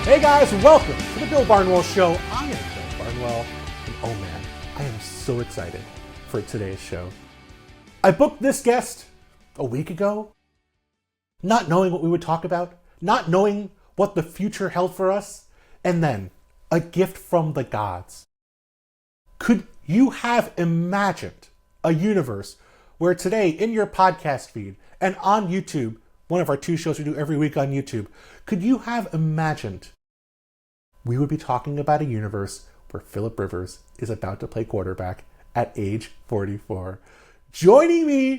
Hey guys, welcome to the Bill Barnwell Show. I am Bill Barnwell, and oh man, I am so excited for today's show. I booked this guest a week ago, not knowing what we would talk about, not knowing what the future held for us, and then a gift from the gods. Could you have imagined a universe where today in your podcast feed and on YouTube, one of our two shows we do every week on YouTube, could you have imagined we would be talking about a universe where Philip Rivers is about to play quarterback at age 44? Joining me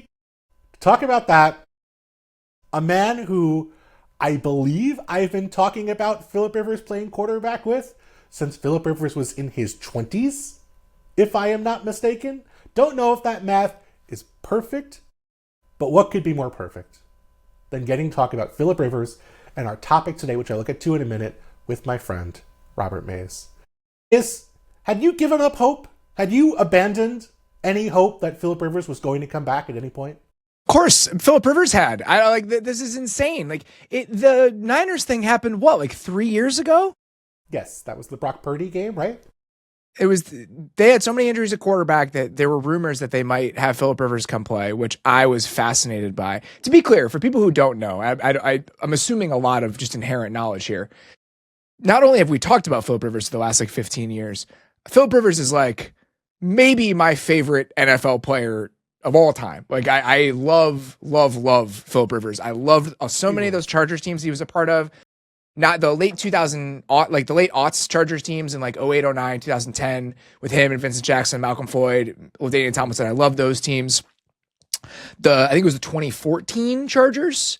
to talk about that, a man who I believe I've been talking about Philip Rivers playing quarterback with since Philip Rivers was in his 20s, if I am not mistaken. Don't know if that math is perfect, but what could be more perfect than getting to talk about Philip Rivers and our topic today, which I'll look at to in a minute, with my friend Robert Mays. Had you given up hope? Had you abandoned any hope that Philip Rivers was going to come back at any point? Of course, Philip Rivers had. This is insane. The Niners thing happened, 3 years ago? Yes, that was the Brock Purdy game, right? They had so many injuries at quarterback that there were rumors that they might have Philip Rivers come play, which I was fascinated by. To be clear, for people who don't know, I'm assuming a lot of just inherent knowledge here. Not only have we talked about Philip Rivers for the last 15 years, Philip Rivers is maybe my favorite NFL player of all time. I love Philip Rivers. I loved so many of those Chargers teams he was a part of. Not the late 2000, the late aughts Chargers teams in 08, 09, 2010 with him and Vincent Jackson, Malcolm Floyd, LaDainian Tomlinson. I love those teams. I think it was the 2014 Chargers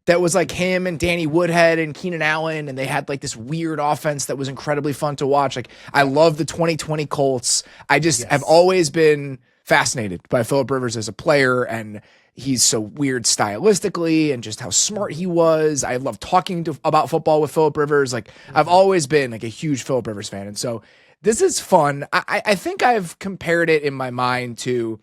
that was him and Danny Woodhead and Keenan Allen, and they had this weird offense that was incredibly fun to watch. I love the 2020 Colts. I just have always been fascinated by Philip Rivers as a player, and he's so weird stylistically and just how smart he was. I love talking about football with Philip Rivers. I've always been a huge Philip Rivers fan. And so this is fun. I think I've compared it in my mind to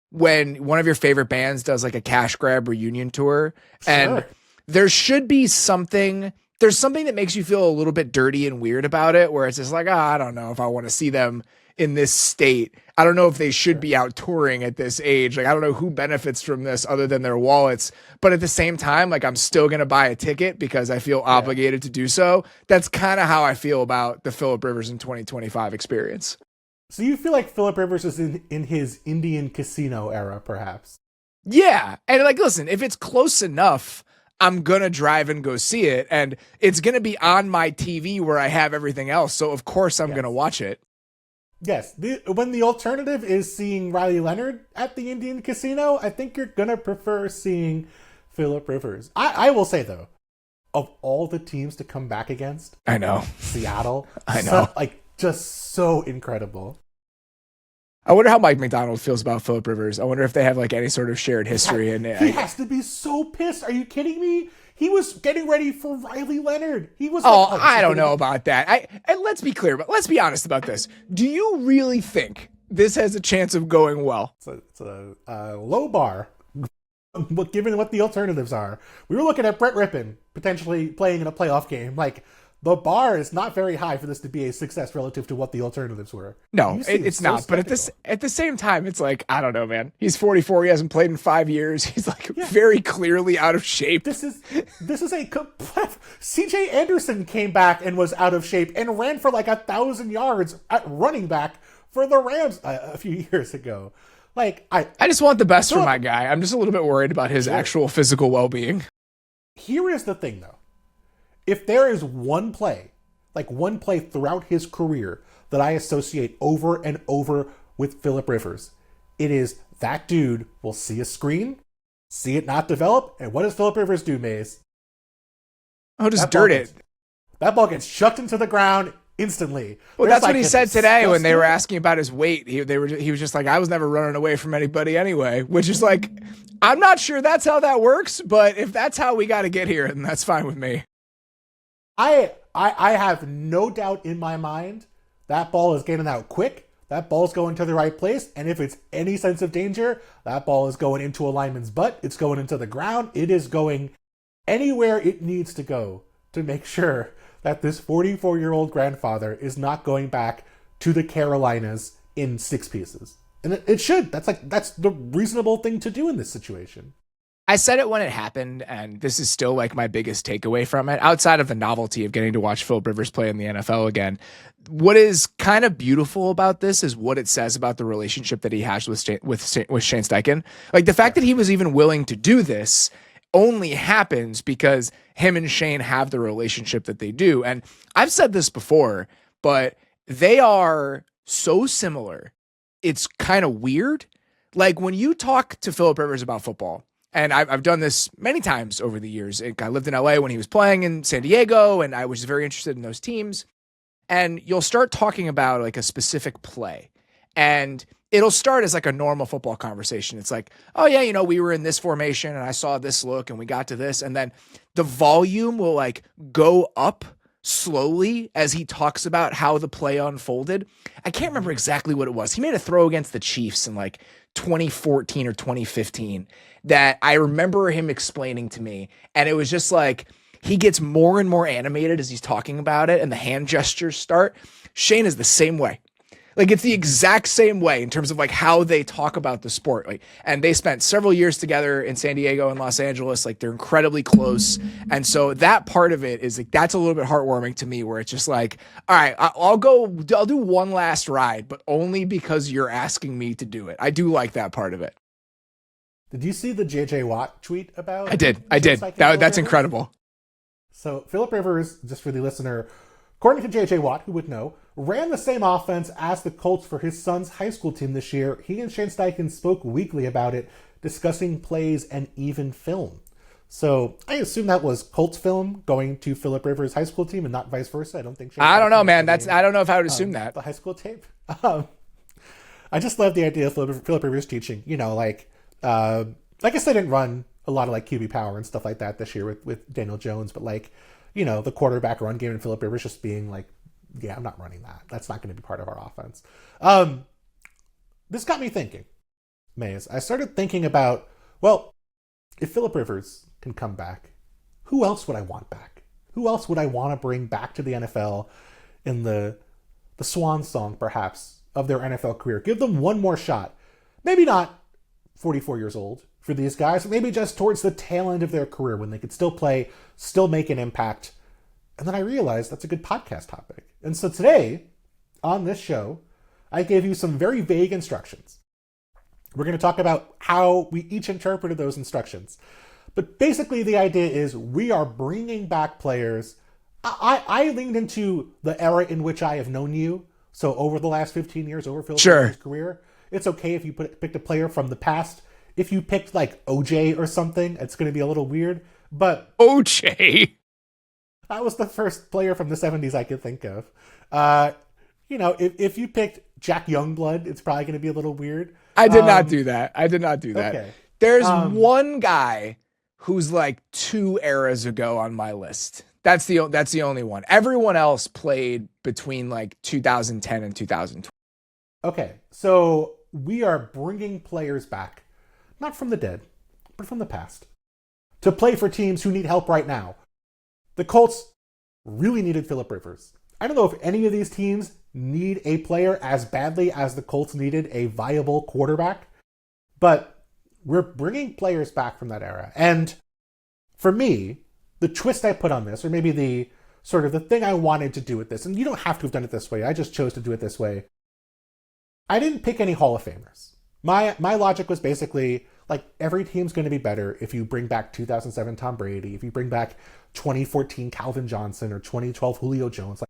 when one of your favorite bands does a cash grab reunion tour. Sure. And there should be something that makes you feel a little bit dirty and weird about it, where it's just I don't know if I want to see them in this state. I don't know if they should be out touring at this age. I don't know who benefits from this other than their wallets. But at the same time, I'm still going to buy a ticket because I feel obligated to do so. That's kind of how I feel about the Philip Rivers in 2025 experience. So you feel like Philip Rivers is in his Indian casino era, perhaps? Yeah. And listen, if it's close enough, I'm going to drive and go see it. And it's going to be on my TV where I have everything else. So of course I'm going to watch it. Yes. When the alternative is seeing Riley Leonard at the Indian casino, I think you're going to prefer seeing Philip Rivers. I will say, though, of all the teams to come back against, I know. Seattle. I know. Just so incredible. I wonder how Mike McDonald feels about Philip Rivers. I wonder if they have any sort of shared history. He has to be so pissed. Are you kidding me? He was getting ready for Riley Leonard. He was. I don't know about that. And let's be clear, but let's be honest about this. Do you really think this has a chance of going well? It's a low bar, given what the alternatives are. We were looking at Brett Rippon potentially playing in a playoff game. The bar is not very high for this to be a success relative to what the alternatives were. No, it's not. But at the same time, it's I don't know, man. He's 44. He hasn't played in 5 years. He's very clearly out of shape. This is CJ Anderson came back and was out of shape and ran for 1,000 yards at running back for the Rams a few years ago. I just want the best for my guy. I'm just a little bit worried about his actual physical well-being. Here is the thing, though. If there is one play throughout his career that I associate over and over with Philip Rivers, it is that dude will see a screen, see it not develop, and what does Philip Rivers do, Maze? Oh, just dirt it. That ball gets shucked into the ground instantly. Well, that's what he said today when they were asking about his weight. He was just I was never running away from anybody anyway, which is I'm not sure that's how that works, but if that's how we got to get here, then that's fine with me. I have no doubt in my mind that ball is getting out quick. That ball's going to the right place. And if it's any sense of danger, that ball is going into a lineman's butt. It's going into the ground. It is going anywhere it needs to go to make sure that this 44-year-old grandfather is not going back to the Carolinas in 6 pieces. And it should. That's the reasonable thing to do in this situation. I said it when it happened, and this is still like my biggest takeaway from it, outside of the novelty of getting to watch Philip Rivers play in the NFL again. What is kind of beautiful about this is what it says about the relationship that he has with Shane Steichen. Like, the fact that he was even willing to do this only happens because him and Shane have the relationship that they do. And I've said this before, but they are so similar. It's kind of weird. Like, when you talk to Philip Rivers about football, and I've done this many times over the years. I lived in LA when he was playing in San Diego, and I was very interested in those teams. And you'll start talking about like a specific play, and it'll start as like a normal football conversation. It's like, oh yeah, we were in this formation and I saw this look and we got to this. And then the volume will like go up slowly as he talks about how the play unfolded. I can't remember exactly what it was. He made a throw against the Chiefs in like 2014 or 2015 that I remember him explaining to me. And it was just like, he gets more and more animated as he's talking about it and the hand gestures start. Shane is the same way. Like, it's the exact same way in terms of like how they talk about the sport. Like, and they spent several years together in San Diego and Los Angeles. Like, they're incredibly close. And so that part of it is like, that's a little bit heartwarming to me, where it's just like, all right, I'll do one last ride, but only because you're asking me to do it. I do like that part of it. Did you see the JJ Watt tweet about? I did. That's incredible. So Philip Rivers, just for the listener, according to JJ Watt, who would know, ran the same offense as the Colts for his son's high school team this year. He and Shane Steichen spoke weekly about it, discussing plays and even film. So I assume that was Colts film going to Philip Rivers' high school team and not vice versa. I don't think. I don't know, man. I don't know if I would assume that. The high school tape. I just love the idea of Philip Rivers teaching. I guess they didn't run a lot of like QB power and stuff like that this year with Daniel Jones, but like, the quarterback run game and Philip Rivers just being like, yeah, I'm not running that. That's not going to be part of our offense. This got me thinking, Maze. I started thinking about, well, if Philip Rivers can come back, who else would I want back? Who else would I want to bring back to the NFL in the swan song, perhaps, of their NFL career? Give them one more shot. Maybe not 44 years old for these guys, but maybe just towards the tail end of their career when they could still play, still make an impact. And then I realized that's a good podcast topic. And so today, on this show, I gave you some very vague instructions. We're going to talk about how we each interpreted those instructions. But basically the idea is we are bringing back players. I leaned into the era in which I have known you. So over the last 15 years, over Phil's career, it's okay if you picked a player from the past. If you picked like OJ or something, it's going to be a little weird. But OJ, that was the first player from the 70s I could think of. If you picked Jack Youngblood, it's probably going to be a little weird. I did not do that. Okay. There's one guy who's like 2 eras ago on my list. That's the only one. Everyone else played between like 2010 and 2012. Okay, so we are bringing players back, not from the dead, but from the past, to play for teams who need help right now. The Colts really needed Philip Rivers. I don't know if any of these teams need a player as badly as the Colts needed a viable quarterback, but we're bringing players back from that era. And for me, the twist I put on this, or maybe the sort of the thing I wanted to do with this, and you don't have to have done it this way, I just chose to do it this way. I didn't pick any Hall of Famers. My logic was basically, like, every team's going to be better if you bring back 2007 Tom Brady, if you bring back 2014 Calvin Johnson or 2012 Julio Jones.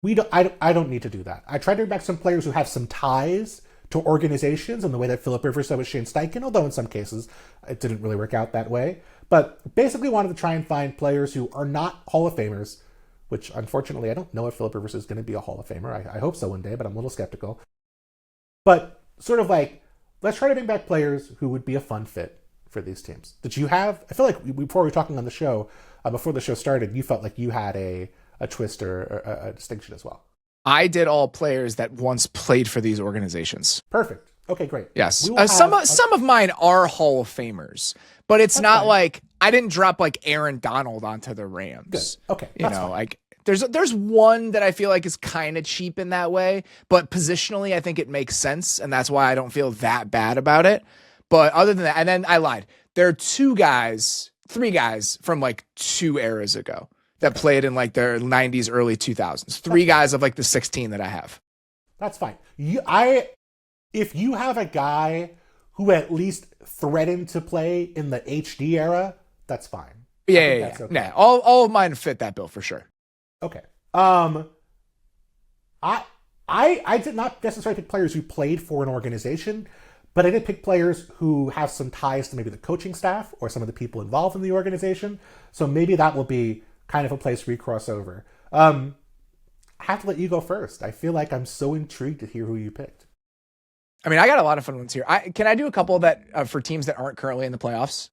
I don't need to do that. I tried to bring back some players who have some ties to organizations in the way that Philip Rivers did with Shane Steichen, although in some cases it didn't really work out that way. But basically wanted to try and find players who are not Hall of Famers, which unfortunately I don't know if Philip Rivers is going to be a Hall of Famer. I hope so one day, but I'm a little skeptical. But sort of like, let's try to bring back players who would be a fun fit for these teams. Did you have, I feel like before we were talking on the show, before the show started, you felt like you had a twist or a distinction as well. I did all players that once played for these organizations. Perfect. Okay, great. Yes. Some of mine are Hall of Famers, but it's not fine. Like I didn't drop like Aaron Donald onto the Rams. Good. Okay. Like There's one that I feel like is kind of cheap in that way, but positionally I think it makes sense, and that's why I don't feel that bad about it. But other than that, and then I lied. There are three guys from like 2 eras ago that played in like their 90s, early 2000s. Three guys of like the 16 that I have. That's fine. If you have a guy who at least threatened to play in the HD era, that's fine. Yeah. Okay. Nah, all of mine fit that bill for sure. Okay. I did not necessarily pick players who played for an organization, but I did pick players who have some ties to maybe the coaching staff or some of the people involved in the organization. So maybe that will be kind of a place where you cross over. I have to let you go first. I feel like I'm so intrigued to hear who you picked. I mean, I got a lot of fun ones here. Can I do a couple that for teams that aren't currently in the playoffs?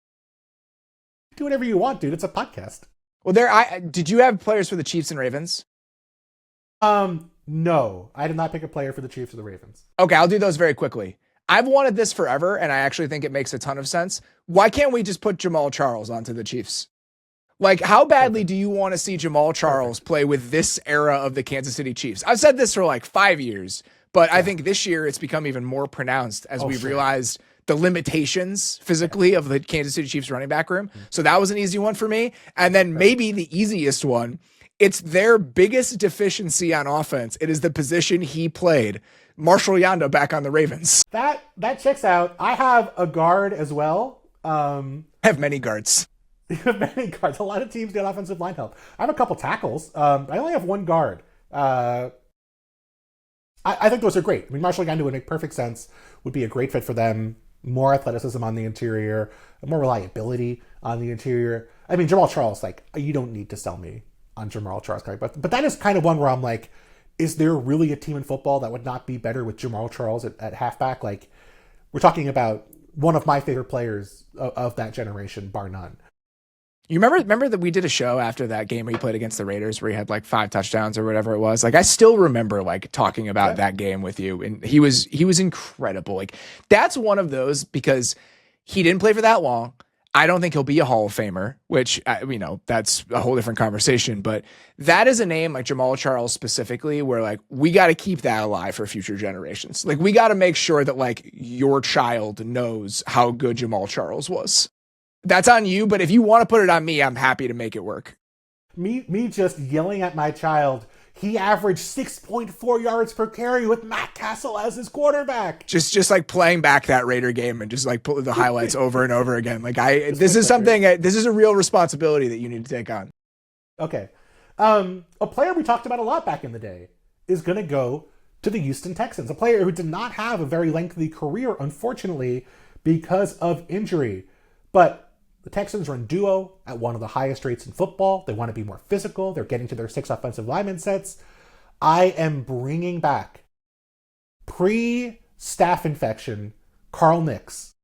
Do whatever you want, dude. It's a podcast. Well, did you have players for the Chiefs and Ravens? No, I did not pick a player for the Chiefs or the Ravens. Okay, I'll do those very quickly. I've wanted this forever, and I actually think it makes a ton of sense. Why can't we just put Jamal Charles onto the Chiefs? Like, how badly do you want to see Jamal Charles play with this era of the Kansas City Chiefs? I've said this for like 5 years, but I think this year it's become even more pronounced as we've realized the limitations physically of the Kansas City Chiefs running back room. So that was an easy one for me. And then maybe the easiest one, it's their biggest deficiency on offense. It is the position he played. Marshall Yanda back on the Ravens. That checks out. I have a guard as well. I have many guards. You have many guards. A lot of teams get offensive line help. I have a couple tackles. I only have one guard. I think those are great. I mean, Marshall Yanda would make perfect sense. Would be a great fit for them. More athleticism on the interior, more reliability on the interior. I mean, Jamal Charles, like, you don't need to sell me on Jamal Charles, but that is kind of one where I'm like, is there really a team in football that would not be better with Jamal Charles at halfback? Like, we're talking about one of my favorite players of that generation, bar none. You remember that we did a show after that game where he played against the Raiders where he had like 5 touchdowns or whatever it was. Like, I still remember like talking about that game with you, and he was incredible. Like, that's one of those, because he didn't play for that long. I don't think he'll be a Hall of Famer, which, that's a whole different conversation. But that is a name like Jamal Charles specifically where like we got to keep that alive for future generations. Like, we got to make sure that like your child knows how good Jamal Charles was. That's on you, but if you want to put it on me, I'm happy to make it work. Me just yelling at my child, he averaged 6.4 yards per carry with Matt Castle as his quarterback. Just like playing back that Raider game and just like pull the highlights over and over again. Like, this is a real responsibility that you need to take on. Okay. A player we talked about a lot back in the day is going to go to the Houston Texans, a player who did not have a very lengthy career, unfortunately, because of injury. But the Texans run duo at one of the highest rates in football. They want to be more physical. They're getting to their 6 offensive lineman sets. I am bringing back pre-staph infection Carl Nix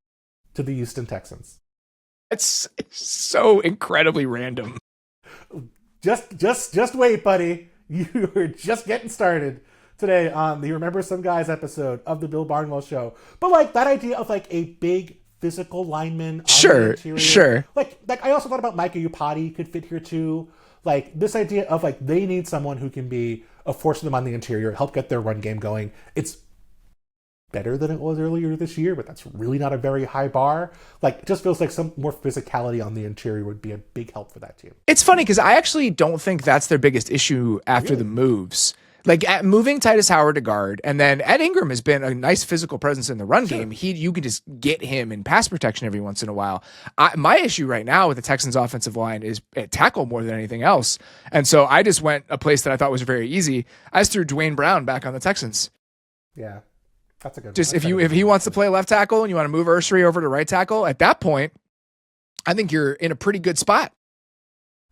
to the Houston Texans. It's so incredibly random. Just wait, buddy. You are just getting started today on the Remember Some Guys episode of the Bill Barnwell Show. But like that idea of like a big physical lineman on the interior. Sure. Like I also thought about Micah Upati could fit here too. Like this idea of like they need someone who can be a force for them on the interior, help get their run game going. It's better than it was earlier this year, but that's really not a very high bar. Like, it just feels like some more physicality on the interior would be a big help for that team. It's funny because I actually don't think that's their biggest issue after the moves. Like, moving Titus Howard to guard, and then Ed Ingram has been a nice physical presence in the run game. You can just get him in pass protection every once in a while. My issue right now with the Texans offensive line is at tackle more than anything else. And so I just went a place that I thought was very easy. I just threw Dwayne Brown back on the Texans. Yeah, that's a good one. Just if he wants to play left tackle and you want to move Ursary over to right tackle, at that point, I think you're in a pretty good spot.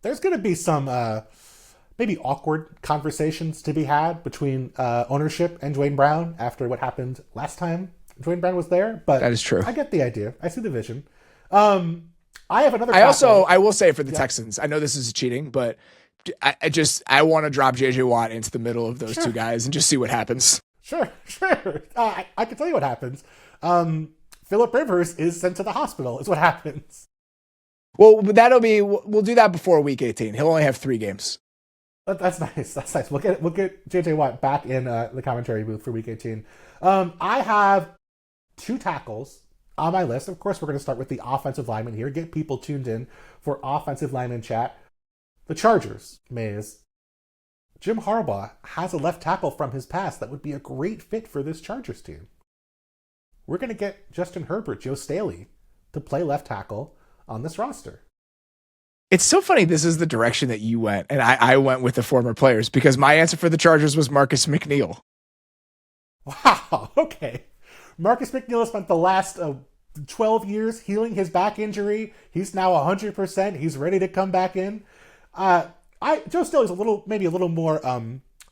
There's going to be some maybe awkward conversations to be had between ownership and Dwayne Brown after what happened last time Dwayne Brown was there. But that is true. I get the idea. I see the vision. I have another. I will say for the Texans, I know this is cheating, but I want to drop JJ Watt into the middle of those two guys and just see what happens. Sure. I can tell you what happens. Phillip Rivers is sent to the hospital is what happens. Well, we'll do that before week 18. He'll only have 3 games. That's nice. That's nice. We'll get JJ Watt back in the commentary booth for Week 18. I have 2 tackles on my list. Of course, we're going to start with the offensive lineman here. Get people tuned in for offensive lineman chat. The Chargers, Maze. Jim Harbaugh has a left tackle from his past that would be a great fit for this Chargers team. We're going to get Justin Herbert, Joe Staley, to play left tackle on this roster. It's so funny this is the direction that you went, and I went with the former players, because my answer for the Chargers was Marcus McNeil. Wow, okay. Marcus McNeil spent the last 12 years healing his back injury. He's now 100%. He's ready to come back in. Joe Staley's maybe a little more,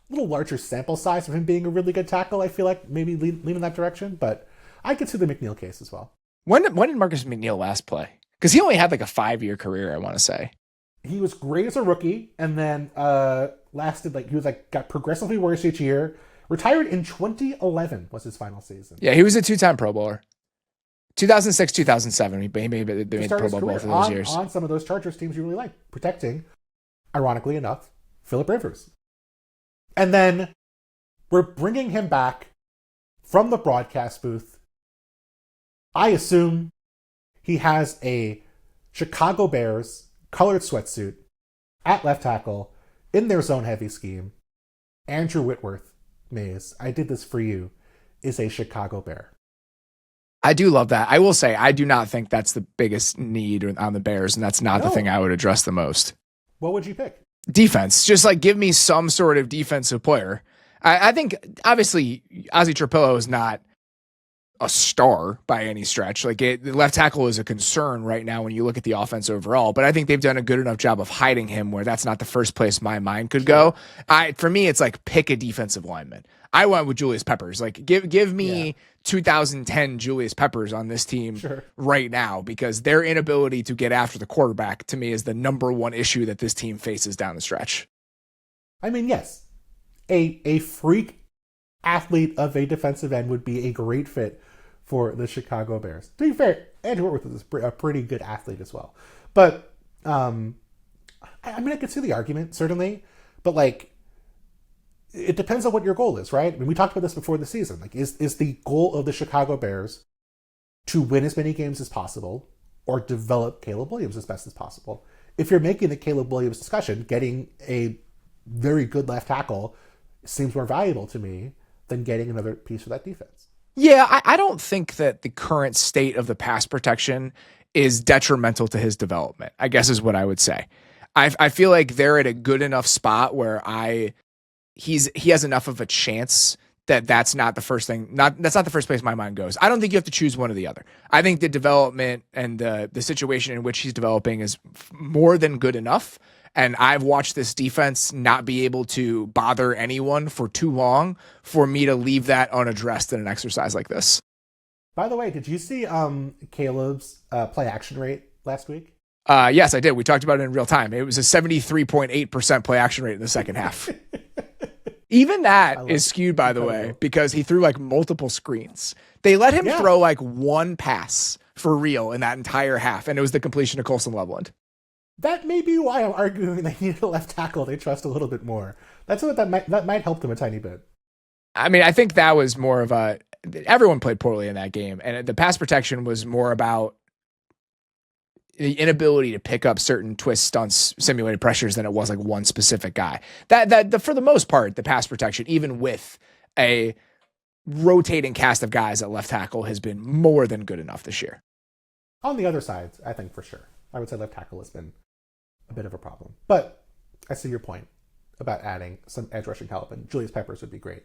little larger sample size of him being a really good tackle. I feel like maybe lean in that direction, but I could see the McNeil case as well. When did Marcus McNeil last play? Because he only had like a 5-year career, I want to say. He was great as a rookie, and then got progressively worse each year. Retired in 2011 was his final season. Yeah, he was a 2-time Pro Bowler. 2006, 2007. He made Pro Bowl both of those years. On some of those Chargers teams you really like, protecting, ironically enough, Phillip Rivers. And then we're bringing him back from the broadcast booth. I assume he has a Chicago Bears colored sweatsuit at left tackle in their zone heavy scheme. Andrew Whitworth, Maze, I did this for you, is a Chicago Bear. I do love that. I will say, I do not think that's the biggest need on the Bears, and that's not the thing I would address the most. What would you pick? Defense. Just like give me some sort of defensive player. I think, obviously, Ozzie Trapillo is not a star by any stretch. Like the left tackle is a concern right now when you look at the offense overall, but I think they've done a good enough job of hiding him where that's not the first place my mind could go. For me, it's like pick a defensive lineman. I went with Julius Peppers. Like give me 2010 Julius Peppers on this team right now, because their inability to get after the quarterback to me is the number one issue that this team faces down the stretch. I mean, yes, a freak athlete of a defensive end would be a great fit for the Chicago Bears. To be fair, Andrew Whitworth is a pretty good athlete as well. But, I could see the argument, certainly. But, it depends on what your goal is, right? I mean, we talked about this before the season. Is the goal of the Chicago Bears to win as many games as possible or develop Caleb Williams as best as possible? If you're making the Caleb Williams discussion, getting a very good left tackle seems more valuable to me than getting another piece of that defense. Yeah, I don't think that the current state of the pass protection is detrimental to his development, I guess is what I would say. I feel like they're at a good enough spot where he has enough of a chance that's not the first thing. That's not the first place my mind goes. I don't think you have to choose one or the other. I think the development and the situation in which he's developing is more than good enough. And I've watched this defense not be able to bother anyone for too long for me to leave that unaddressed in an exercise like this. By the way, did you see Caleb's play action rate last week? Yes, I did. We talked about it in real time. It was a 73.8% play action rate in the second half. Even that is skewed, by the way, because he threw multiple screens. They let him throw one pass for real in that entire half, and it was the completion of Colson Loveland. That may be why I'm arguing they need a left tackle they trust a little bit more. That might help them a tiny bit. I mean, I think that was more of everyone played poorly in that game, and the pass protection was more about the inability to pick up certain twist stunts, simulated pressures than it was one specific guy. That for the most part, the pass protection, even with a rotating cast of guys at left tackle, has been more than good enough this year. On the other side, I think for sure, I would say left tackle has been a bit of a problem. But I see your point about adding some edge rushing help, and Julius Peppers would be great.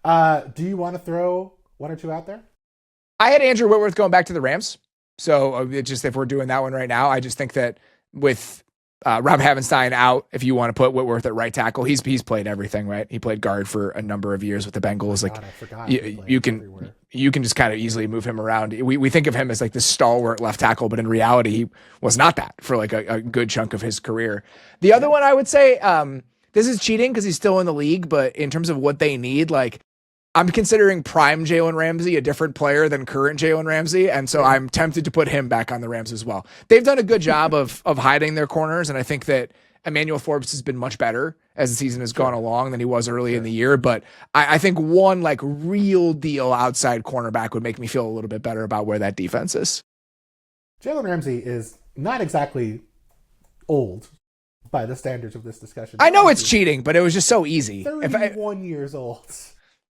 Do you want to throw one or two out there? I had Andrew Whitworth going back to the Rams. So if we're doing that one right now, I just think that with Rob Havenstein out, if you want to put Whitworth at right tackle, he's played everything, right? He played guard for a number of years with the Bengals. I forgot. You can just kind of easily move him around. We think of him as the stalwart left tackle, but in reality, he was not that for a good chunk of his career. The other one I would say, this is cheating because he's still in the league, but in terms of what they need, I'm considering prime Jalen Ramsey a different player than current Jalen Ramsey, and so I'm tempted to put him back on the Rams as well. They've done a good job of hiding their corners, and I think that Emmanuel Forbes has been much better as the season has gone along than he was early in the year. But I think one like real deal outside cornerback would make me feel a little bit better about where that defense is. Jalen Ramsey is not exactly old by the standards of this discussion. I know it's cheating, but it was just so easy. 31 years old.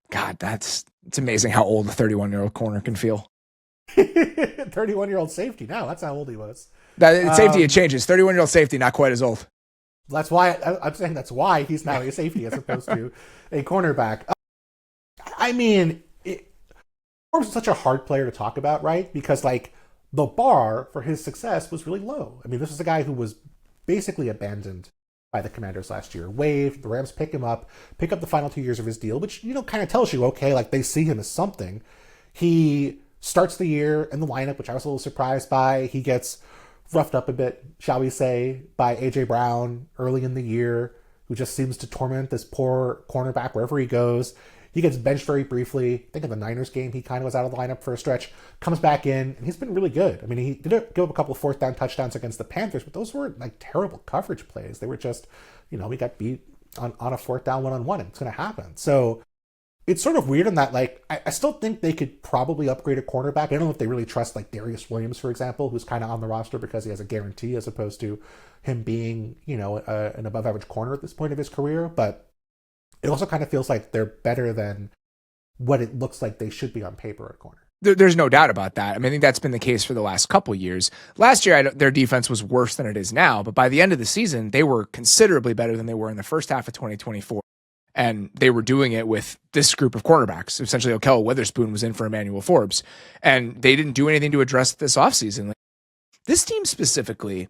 God, it's amazing how old a 31-year-old corner can feel. 31-year-old safety. No, that's how old he was. That safety, it changes. 31-year-old safety, not quite as old. That's why I'm saying that's why he's now a safety as opposed to a cornerback. I mean, Forbes is such a hard player to talk about, right? Because like the bar for his success was really low. I mean, this is a guy who was basically abandoned by the Commanders last year. Waived, the Rams pick up the final 2 years of his deal, which, kind of tells you, okay, like they see him as something. He starts the year in the lineup, which I was a little surprised by. He gets roughed up a bit, shall we say, by A.J. Brown early in the year, who just seems to torment this poor cornerback wherever he goes. He gets benched very briefly. I think in the Niners game, he kind of was out of the lineup for a stretch, comes back in, and he's been really good. I mean, he did give up a couple of fourth down touchdowns against the Panthers, but those weren't like terrible coverage plays. They were just, we got beat on a fourth down one-on-one, and it's going to happen. So it's sort of weird in that, like, I still think they could probably upgrade a cornerback. I don't know if they really trust, like, Darius Williams, for example, who's kind of on the roster because he has a guarantee as opposed to him being, an above-average corner at this point of his career. But it also kind of feels like they're better than what it looks like they should be on paper at corner. There's no doubt about that. I mean, I think that's been the case for the last couple years. Last year, their defense was worse than it is now, but by the end of the season, they were considerably better than they were in the first half of 2024. And they were doing it with this group of cornerbacks. Essentially, Okel Witherspoon was in for Emmanuel Forbes. And they didn't do anything to address this offseason. Like, this team specifically,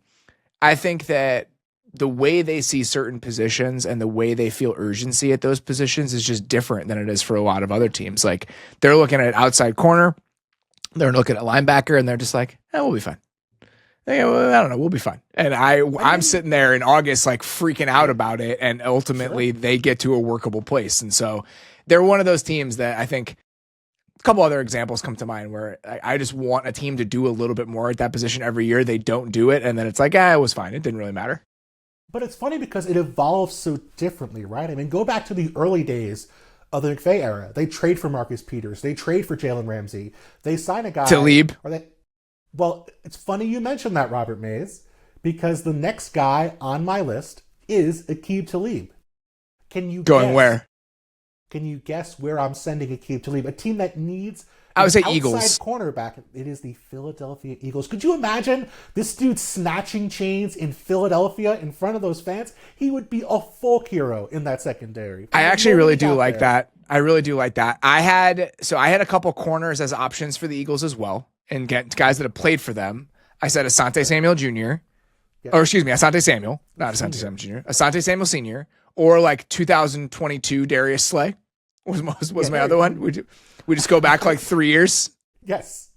I think that the way they see certain positions and the way they feel urgency at those positions is just different than it is for a lot of other teams. Like, they're looking at outside corner, they're looking at linebacker, and they're just like, we'll be fine. I don't know, we'll be fine. And I'm sitting there in August, like freaking out about it. And ultimately they get to a workable place. And so they're one of those teams that I think a couple other examples come to mind where I just want a team to do a little bit more at that position every year. They don't do it. And then it's like, it was fine. It didn't really matter. But it's funny because it evolves so differently, right? I mean, go back to the early days of the McVay era. They trade for Marcus Peters. They trade for Jalen Ramsey. They sign a guy. Talib. Well, it's funny you mentioned that, Robert Mays, because the next guy on my list is Aqib Talib. Can you guess where? Can you guess where I'm sending Aqib Talib? A team that needs I would say outside Eagles cornerback. It is the Philadelphia Eagles. Could you imagine this dude snatching chains in Philadelphia in front of those fans? He would be a folk hero in that secondary. I actually really do like that. I really do like that. I had a couple corners as options for the Eagles as well, and get guys that have played for them. I said Asante Samuel Jr. Yeah. Or excuse me, Asante Samuel, not Asante Samuel Jr. Asante Samuel Sr. Or like 2022 Darius Slay was my other one. We just go back like 3 years. Yes.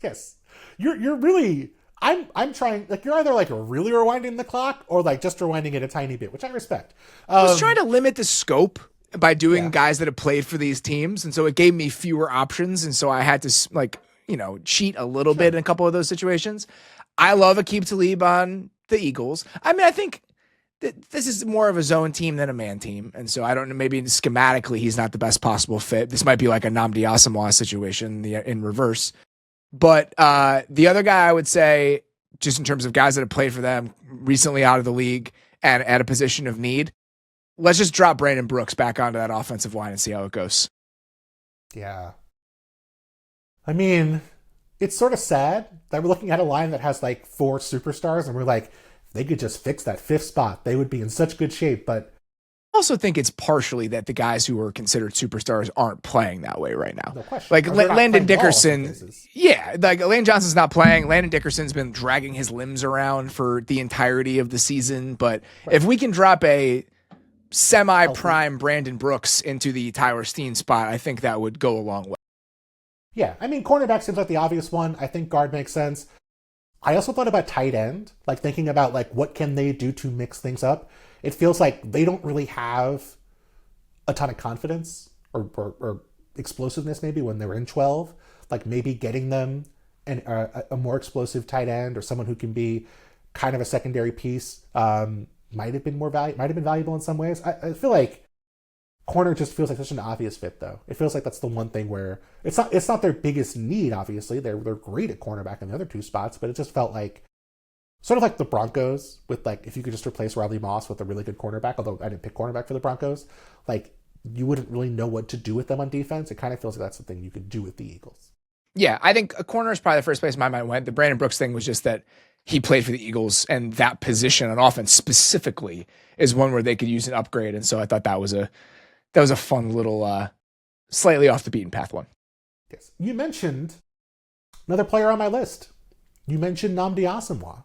You're really. I'm trying. Like, you're either like really rewinding the clock or like just rewinding it a tiny bit, which I respect. I was trying to limit the scope by doing guys that have played for these teams, and so it gave me fewer options, and so I had to cheat a little bit in a couple of those situations. I love Aqib Talib on the Eagles. I mean, I think this is more of a zone team than a man team. And so I don't know, maybe schematically he's not the best possible fit. This might be like a Nnamdi Asomugha situation in reverse. But the other guy I would say, just in terms of guys that have played for them recently out of the league and at a position of need, let's just drop Brandon Brooks back onto that offensive line and see how it goes. Yeah. I mean, it's sort of sad that we're looking at a line that has like 4 superstars and we're like, if they could just fix that 5th spot, they would be in such good shape. But I also think it's partially that the guys who are considered superstars aren't playing that way right now. No question. Like Landon Dickerson. Yeah, like Lane Johnson's not playing. Landon Dickerson's been dragging his limbs around for the entirety of the season. But if we can drop a semi-prime Brandon Brooks into the Tyler Steen spot, I think that would go a long way. Yeah, I mean, cornerback seems like the obvious one. I think guard makes sense. I also thought about tight end, like thinking about like what can they do to mix things up. It feels like they don't really have a ton of confidence or explosiveness maybe when they were in 12. Like maybe getting them a more explosive tight end or someone who can be kind of a secondary piece might have been valuable in some ways. I feel like corner just feels like such an obvious fit, though. It feels like that's the one thing where it's not their biggest need. Obviously, they're great at cornerback in the other two spots, but it just felt like sort of like the Broncos with like if you could just replace Riley Moss with a really good cornerback. Although I didn't pick cornerback for the Broncos, like you wouldn't really know what to do with them on defense. It kind of feels like that's something you could do with the Eagles. Yeah, I think a corner is probably the first place my mind went. The Brandon Brooks thing was just that he played for the Eagles, and that position on offense specifically is one where they could use an upgrade. And so I thought that was a fun little, slightly off the beaten path one. Yes, you mentioned another player on my list. You mentioned Nnamdi Asomugha.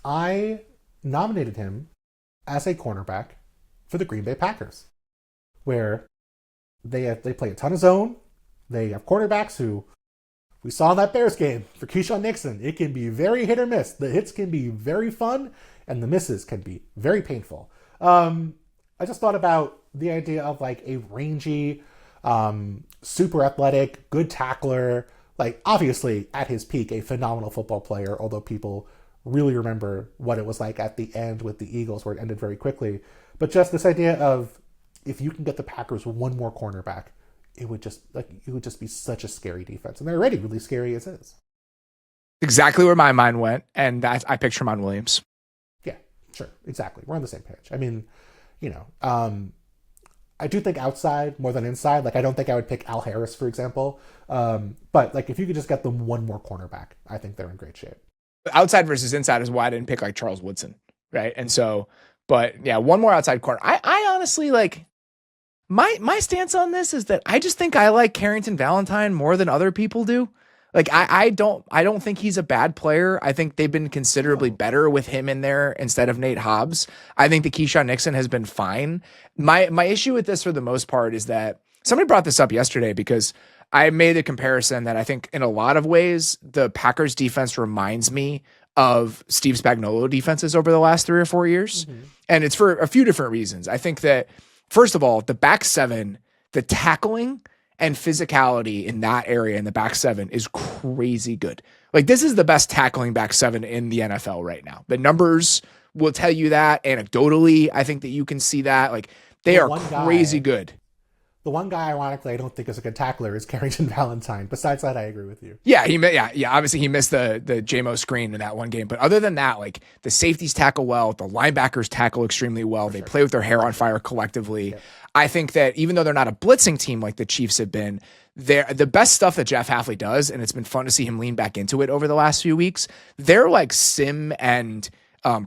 I nominated him as a cornerback for the Green Bay Packers, where they play a ton of zone. They have cornerbacks who we saw in that Bears game for Keyshawn Nixon. It can be very hit or miss. The hits can be very fun, and the misses can be very painful. I just thought about the idea of like a rangy, super athletic, good tackler, like obviously at his peak, a phenomenal football player, although people really remember what it was like at the end with the Eagles where it ended very quickly. But just this idea of if you can get the Packers one more cornerback, it would just be such a scary defense. And they're already really scary as is. Exactly where my mind went, and I picked Tramon Williams. Yeah, sure. Exactly. We're on the same page. I mean, I do think outside more than inside. Like, I don't think I would pick Al Harris, for example. But like, if you could just get them one more cornerback, I think they're in great shape. Outside versus inside is why I didn't pick like Charles Woodson, right? And so, but yeah, one more outside corner. I honestly like my stance on this is that I just think I like Carrington Valentine more than other people do. Like I don't think he's a bad player. I think they've been considerably better with him in there instead of Nate Hobbs. I think the Keyshawn Nixon has been fine. My issue with this for the most part is that somebody brought this up yesterday because I made a comparison that I think in a lot of ways the Packers defense reminds me of Steve Spagnuolo defenses over the last 3 or 4 years. Mm-hmm. And it's for a few different reasons. I think that first of all, the back seven, the tackling and physicality in that area in the back seven is crazy good. Like this is the best tackling back seven in the NFL right now. The numbers will tell you that anecdotally. I think that you can see that like they are crazy good. The one guy, ironically, I don't think is a good tackler is Carrington Valentine. Besides that, I agree with you. Yeah, obviously, he missed the JMO screen in that one game, but other than that, like the safeties tackle well, the linebackers tackle extremely well. They play with their hair on fire collectively. Yep. I think that even though they're not a blitzing team like the Chiefs have been, the best stuff that Jeff Hafley does, and it's been fun to see him lean back into it over the last few weeks. They're like sim and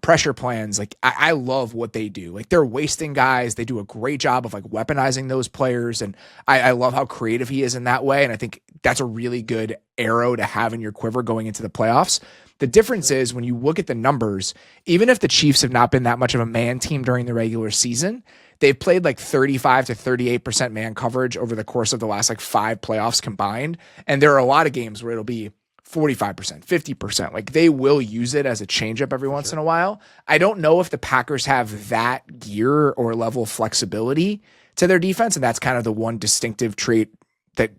pressure plans. Like I love what they do. Like they're wasting guys. They do a great job of like weaponizing those players. And I love how creative he is in that way. And I think that's a really good arrow to have in your quiver going into the playoffs. The difference is when you look at the numbers, even if the Chiefs have not been that much of a man team during the regular season, they've played like 35 to 38% man coverage over the course of the last like 5 playoffs combined. And there are a lot of games where it'll be 45%, 50%. Like they will use it as a changeup every once in a while. I don't know if the Packers have that gear or level of flexibility to their defense. And that's kind of the one distinctive trait that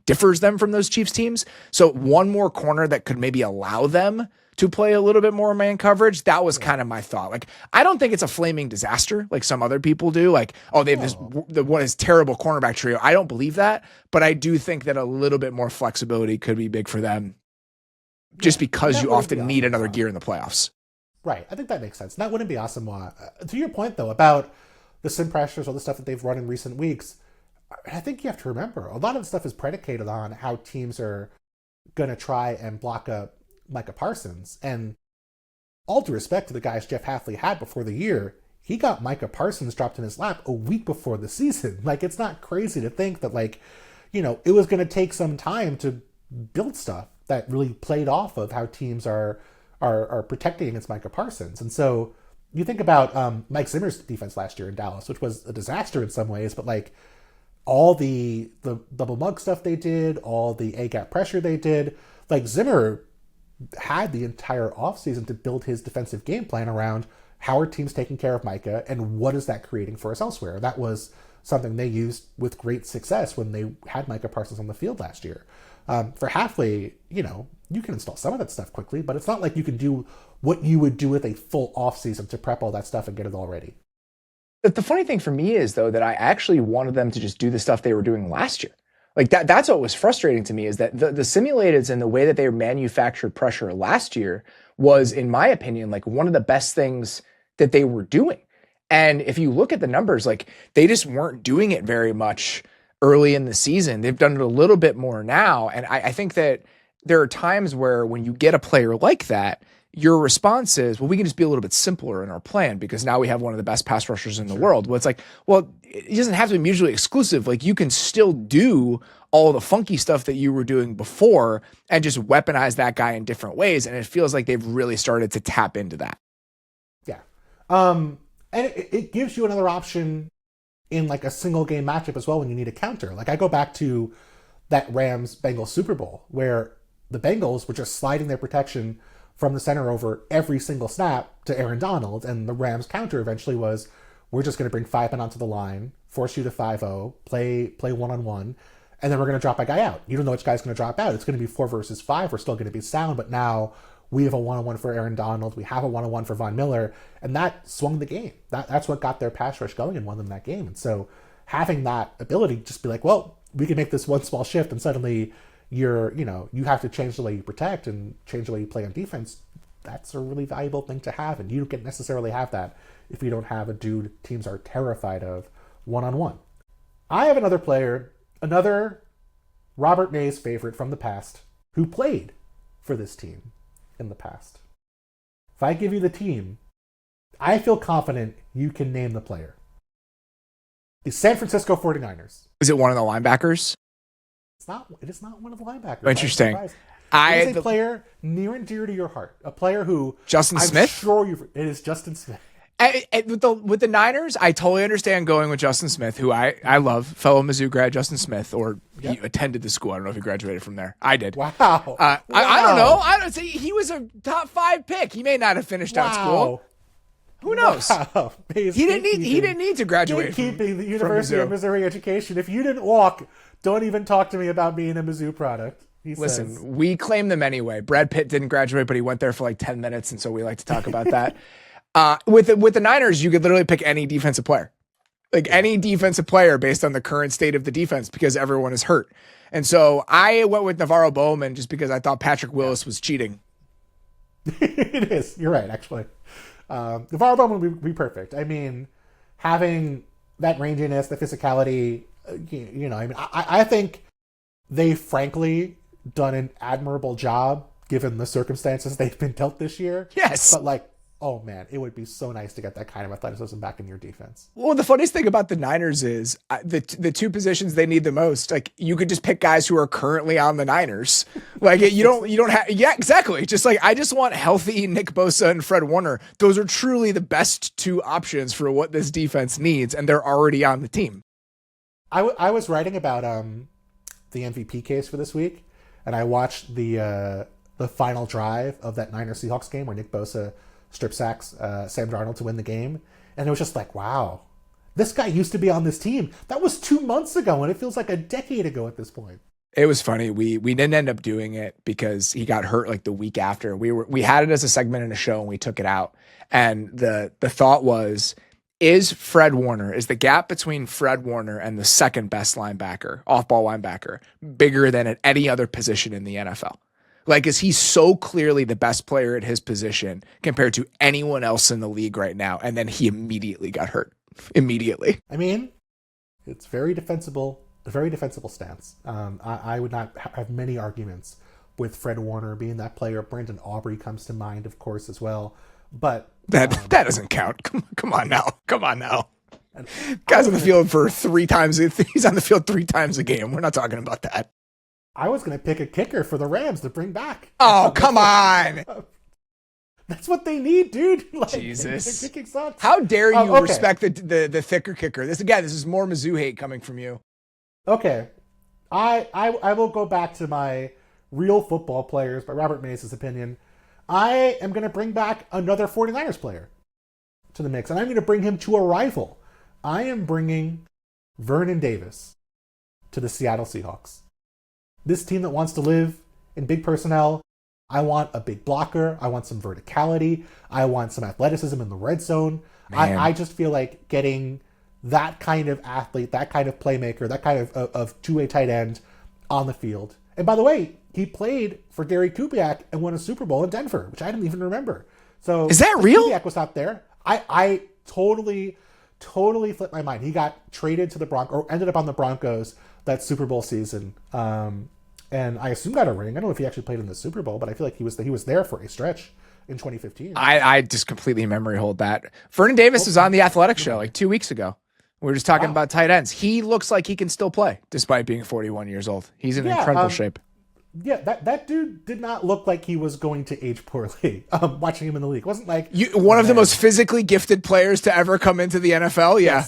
differs them from those Chiefs teams. So one more corner that could maybe allow them to play a little bit more man coverage. That was kind of my thought. Like, I don't think it's a flaming disaster like some other people do. Like, oh, they have this terrible cornerback trio. I don't believe that, but I do think that a little bit more flexibility could be big for them. Just because you often need another gear in the playoffs. Right. I think that makes sense. That wouldn't be awesome. To your point, though, about the sim pressures, all the stuff that they've run in recent weeks, I think you have to remember, a lot of the stuff is predicated on how teams are going to try and block up Micah Parsons. And all due respect to the guys Jeff Hafley had before the year, he got Micah Parsons dropped in his lap a week before the season. Like, it's not crazy to think that, like, it was going to take some time to build stuff that really played off of how teams are protecting against Micah Parsons. And so you think about Mike Zimmer's defense last year in Dallas, which was a disaster in some ways, but like all the double mug stuff they did, all the A-gap pressure they did, like Zimmer had the entire offseason to build his defensive game plan around how are teams taking care of Micah and what is that creating for us elsewhere. That was something they used with great success when they had Micah Parsons on the field last year. For Halfway, you can install some of that stuff quickly, but it's not like you can do what you would do with a full off season to prep all that stuff and get it all ready. But the funny thing for me is, though, that I actually wanted them to just do the stuff they were doing last year. Like that's what was frustrating to me, is that the simulateds and the way that they manufactured pressure last year was, in my opinion, like one of the best things that they were doing. And if you look at the numbers, like they just weren't doing it very much early in the season. They've done it a little bit more now. And I think that there are times where when you get a player like that, your response is, well, we can just be a little bit simpler in our plan because now we have one of the best pass rushers in the world. Well, it's like, well, it doesn't have to be mutually exclusive. Like you can still do all the funky stuff that you were doing before and just weaponize that guy in different ways. And it feels like they've really started to tap into that. Yeah. And it gives you another option in like a single game matchup as well when you need a counter. Like I go back to that Rams-Bengals Super Bowl where the Bengals were just sliding their protection from the center over every single snap to Aaron Donald, and the Rams counter eventually was, we're just going to bring 5 men onto the line, force you to 5-0, play one-on-1, and then we're going to drop a guy out. You don't know which guy's going to drop out. It's going to be 4 versus 5. We're still going to be sound, but now we have a one-on-one for Aaron Donald. We have a one-on-one for Von Miller, and that swung the game. That's what got their pass rush going and won them that game. And so having that ability, just be like, well, we can make this one small shift, and suddenly you have to change the way you protect and change the way you play on defense. That's a really valuable thing to have, and you don't necessarily have that if you don't have a dude teams are terrified of one-on-one. I have another player, another Robert Mays favorite from the past, who played for this team in the past. If I give you the team, I feel confident you can name the player. The San Francisco 49ers. Is it one of the linebackers? It is not one of the linebackers. Interesting. It is a player near and dear to your heart. A player who Justin Smith? Sure it is Justin Smith. With the Niners, I totally understand going with Justin Smith, who I love, fellow Mizzou grad Justin Smith, or he attended the school. I don't know if he graduated from there. I did. Wow. I don't know. I don't see. He was a top 5 pick. He may not have finished out school. Who knows? Wow. He didn't need to graduate. Keeping the University of Missouri education. If you didn't walk, don't even talk to me about being a Mizzou product. Listen, we claim them anyway. Brad Pitt didn't graduate, but he went there for like 10 minutes, and so we like to talk about that. With the Niners, you could literally pick any defensive player. Like any defensive player based on the current state of the defense because everyone is hurt. And so I went with Navarro Bowman just because I thought Patrick Willis was cheating. It is. You're right, actually. Navarro Bowman would be perfect. I mean, having that ranginess, the physicality, I think they frankly done an admirable job given the circumstances they've been dealt this year. Yes. But oh man, it would be so nice to get that kind of athleticism back in your defense. Well, the funniest thing about the Niners is the two positions they need the most. Like you could just pick guys who are currently on the Niners. Like you don't have, yeah, exactly. Just like, I just want healthy Nick Bosa and Fred Warner. Those are truly the best 2 options for what this defense needs. And they're already on the team. I was writing about, the MVP case for this week, and I watched the final drive of that Niners Seahawks game where Nick Bosa strip sacks Sam Darnold to win the game. And it was just like, wow, this guy used to be on this team. That was 2 months ago, and it feels like a decade ago at this point. It was funny. We didn't end up doing it because he got hurt like the week after. We had it as a segment in a show, and we took it out. And the thought was, is the gap between Fred Warner and the second best linebacker, off-ball linebacker, bigger than at any other position in the NFL? Like, is he so clearly the best player at his position compared to anyone else in the league right now? And then he immediately got hurt. Immediately. I mean, it's very defensible stance. I would not have many arguments with Fred Warner being that player. Brandon Aubrey comes to mind, of course, as well. But that doesn't count. Come on now. Guy's on the field for 3 times. He's on the field 3 times a game. We're not talking about that. I was going to pick a kicker for the Rams to bring back. Oh, come on. That's what they need, dude. Jesus. Their kicking sucks. How dare you respect the thicker kicker? This is more Mizzou hate coming from you. Okay. I will go back to my real football players, by Robert Mays' opinion. I am going to bring back another 49ers player to the mix, and I'm going to bring him to a rival. I am bringing Vernon Davis to the Seattle Seahawks. this team that wants to live in big personnel. I want a big blocker. I want some verticality. I want some athleticism in the red zone. I just feel like getting that kind of athlete, that kind of playmaker, that kind of two-way tight end on the field. And by the way, he played for Gary Kubiak and won a Super Bowl in Denver, which I didn't even remember. So is that real? Kubiak was out there. I totally flipped my mind. He got traded to the Broncos, or ended up on the Broncos that Super Bowl season. And I assume got a ring. I don't know if he actually played in the Super Bowl, but I feel like he was there for a stretch in 2015. I just completely memory hold that. Vernon Davis was on the Athletic Show like 2 weeks ago. We were just talking about tight ends. He looks like he can still play despite being 41 years old. He's in incredible shape. Yeah, that dude did not look like he was going to age poorly. Watching him in the league, it wasn't like one of the most physically gifted players to ever come into the NFL. Yeah.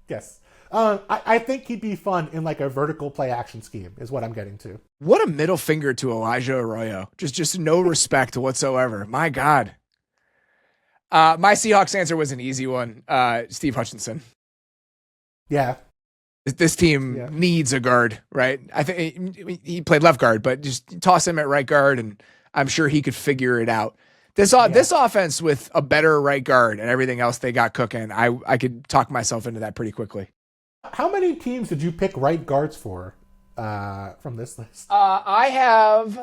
Yes. I think he'd be fun in like a vertical play action scheme is what I'm getting to. What a middle finger to Elijah Arroyo. Just no respect whatsoever. My God. My Seahawks answer was an easy one. Steve Hutchinson. Yeah. This team needs a guard, right? I think he played left guard, but just toss him at right guard, and I'm sure he could figure it out. This offense with a better right guard and everything else they got cooking, I could talk myself into that pretty quickly. How many teams did you pick right guards for from this list? I have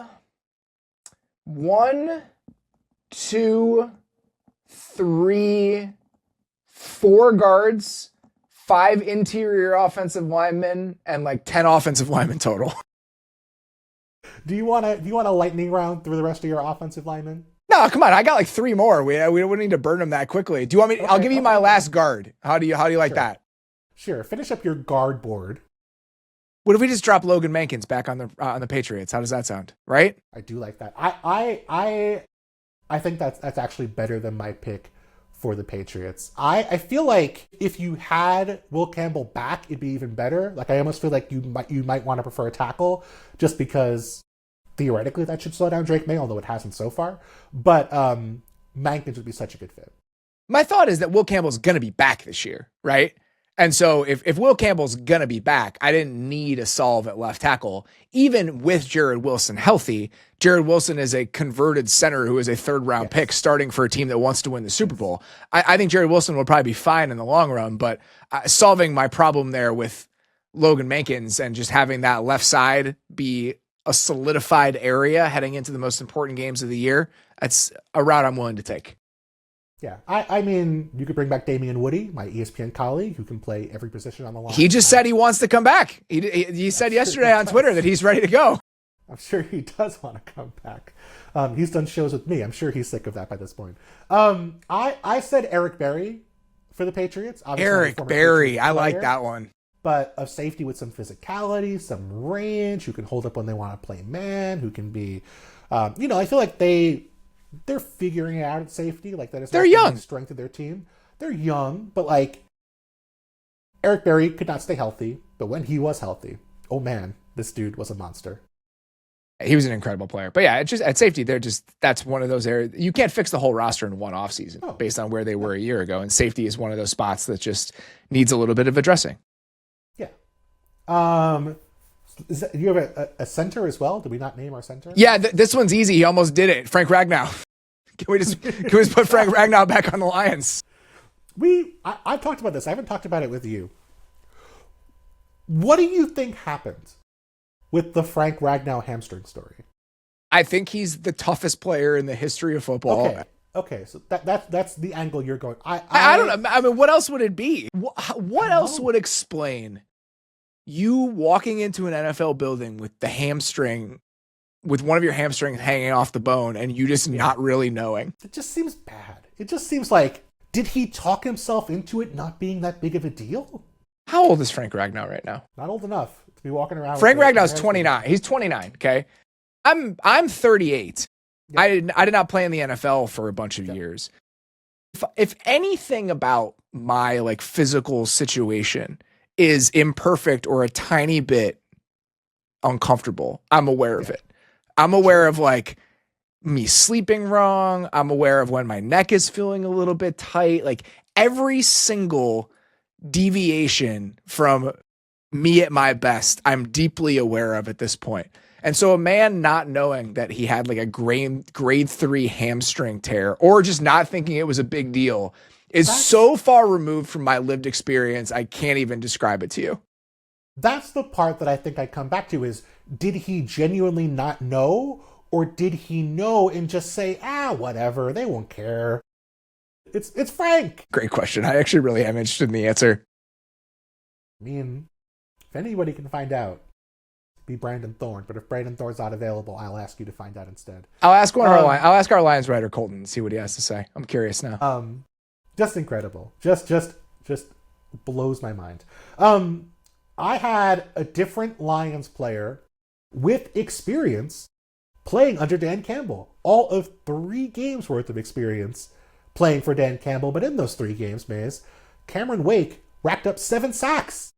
1, 2, 3, 4 guards, 5 interior offensive linemen, and like 10 offensive linemen total. Do you want a lightning round through the rest of your offensive linemen? No, come on. I got like 3 more. We wouldn't need to burn them that quickly. Do you want me? Okay, I'll give you my last guard. How do you like that? Sure. Finish up your guard board. What if we just drop Logan Mankins back on the Patriots? How does that sound? Right? I do like that. I think that's actually better than my pick for the Patriots. I feel like if you had Will Campbell back, it'd be even better. Like I almost feel like you might want to prefer a tackle just because theoretically that should slow down Drake May, although it hasn't so far. But Mankins would be such a good fit. My thought is that Will Campbell's going to be back this year, right? And so if Will Campbell's going to be back, I didn't need a solve at left tackle. Even with Jared Wilson healthy, Jared Wilson is a converted center who is a third-round pick starting for a team that wants to win the Super Bowl. I think Jared Wilson will probably be fine in the long run, but solving my problem there with Logan Mankins and just having that left side be a solidified area heading into the most important games of the year, that's a route I'm willing to take. Yeah, I mean, you could bring back Damian Woody, my ESPN colleague, who can play every position on the line. He just said he wants to come back. He said yesterday on Twitter that he's ready to go. I'm sure he does want to come back. He's done shows with me. I'm sure he's sick of that by this point. I said Eric Berry for the Patriots. Eric Berry, I like that one. But a safety with some physicality, some range, who can hold up when they want to play man, who can be, I feel like they're figuring it out at safety. Like that is they're young. The strength of their team. They're young, but like Eric Berry could not stay healthy. But when he was healthy, oh man, this dude was a monster. He was an incredible player. But yeah, it's just at safety, that's one of those areas. You can't fix the whole roster in one offseason based on where they were a year ago. And safety is one of those spots that just needs a little bit of addressing. Yeah. Do you have a center as well? Did we not name our center? Yeah, this one's easy. He almost did it. Frank Ragnow. Can we just put Frank Ragnow back on the Lions? I've talked about this. I haven't talked about it with you. What do you think happened with the Frank Ragnow hamstring story? I think he's the toughest player in the history of football. Okay. So that's the angle you're going. I don't know. I mean, what else would it be? What else would explain you walking into an NFL building with the hamstring, with one of your hamstrings hanging off the bone, and you just not really knowing? It just seems bad. It just seems like, did he talk himself into it not being that big of a deal? How old is Frank Ragnow right now? Not old enough to be walking around. Frank Ragnow's 29. He's 29. Okay, I'm 38. Yep. I did not play in the NFL for a bunch of years. If anything about my like physical situation is imperfect or a tiny bit uncomfortable, I'm aware of it. I'm aware of like me sleeping wrong. I'm aware of when my neck is feeling a little bit tight. Like every single deviation from me at my best, I'm deeply aware of at this point. And so a man not knowing that he had like a grade 3 hamstring tear or just not thinking it was a big deal is so far removed from my lived experience. I can't even describe it to you. That's the part that I think I come back to is, did he genuinely not know, or did he know and just say, whatever, they won't care? It's Frank. Great question. I actually really am interested in the answer. I mean, if anybody can find out, be Brandon Thorne. But if Brandon Thorne's not available, I'll ask you to find out instead. I'll ask our Lions writer Colton and see what he has to say. I'm curious now. Just incredible. Just blows my mind. I had a different Lions player with experience playing under Dan Campbell. All of 3 games worth of experience playing for Dan Campbell. But in those 3 games, Maze, Cameron Wake racked up 7 sacks.